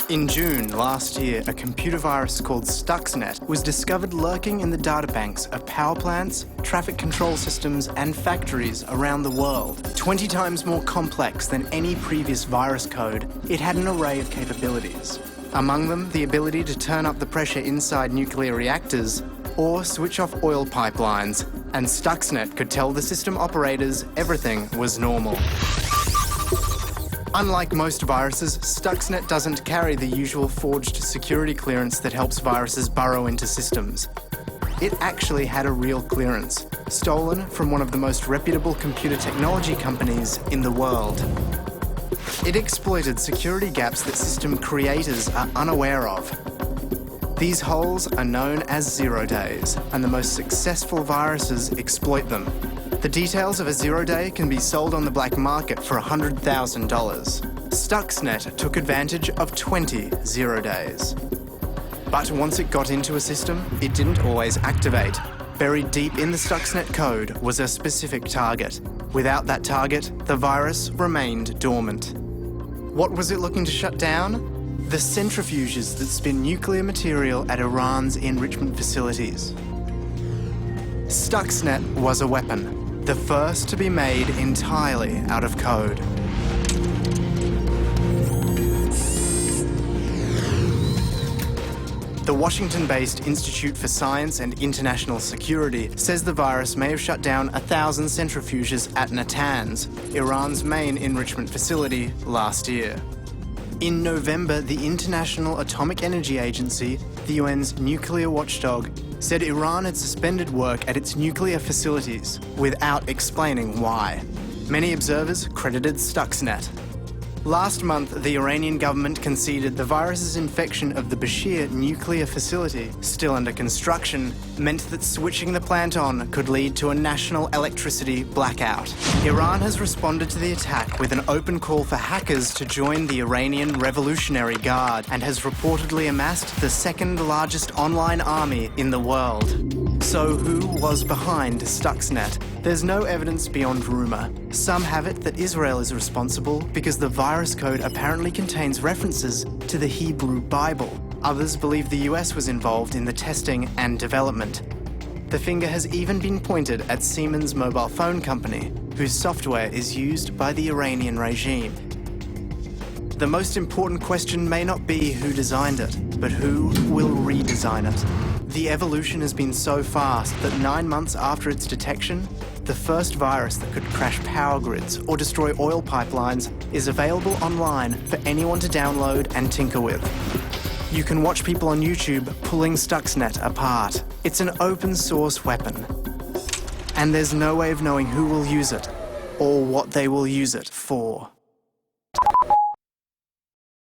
In June last year, a computer virus called Stuxnet was discovered lurking in the databanks of power plants, traffic control systems and factories around the world. 20 times more complex than any previous virus code, it had an array of capabilities. Among them, the ability to turn up the pressure inside nuclear reactors or switch off oil pipelines, and Stuxnet could tell the system operators everything was normal. Unlike most viruses, Stuxnet doesn't carry the usual forged security clearance that helps viruses burrow into systems. It actually had a real clearance, stolen from one of the most reputable computer technology companies in the world. It exploited security gaps that system creators are unaware of. These holes are known as 0 days, and the most successful viruses exploit them. The details of a 0 day can be sold on the black market for $100,000. Stuxnet took advantage of 20 0 days. But once it got into a system, it didn't always activate. Buried deep in the Stuxnet code was a specific target. Without that target, the virus remained dormant. What was it looking to shut down? The centrifuges that spin nuclear material at Iran's enrichment facilities. Stuxnet was a weapon, the first to be made entirely out of code. The Washington-based Institute for Science and International Security says the virus may have shut down 1,000 centrifuges at Natanz, Iran's main enrichment facility, last year. In November, the International Atomic Energy Agency, the UN's nuclear watchdog, said Iran had suspended work at its nuclear facilities without explaining why. Many observers credited Stuxnet. Last month, the Iranian government conceded the virus's infection of the Bashir nuclear facility, still under construction, meant that switching the plant on could lead to a national electricity blackout. Iran has responded to the attack with an open call for hackers to join the Iranian Revolutionary Guard and has reportedly amassed the second largest online army in the world. So who was behind Stuxnet? There's no evidence beyond rumour. Some have it that Israel is responsible because the virus code apparently contains references to the Hebrew Bible. Others believe the US was involved in the testing and development. The finger has even been pointed at Siemens mobile phone company, whose software is used by the Iranian regime. The most important question may not be who designed it, but who will redesign it. The evolution has been so fast that 9 months after its detection, the first virus that could crash power grids or destroy oil pipelines is available online for anyone to download and tinker with. You can watch people on YouTube pulling Stuxnet apart. It's an open source weapon. And there's no way of knowing who will use it or what they will use it for.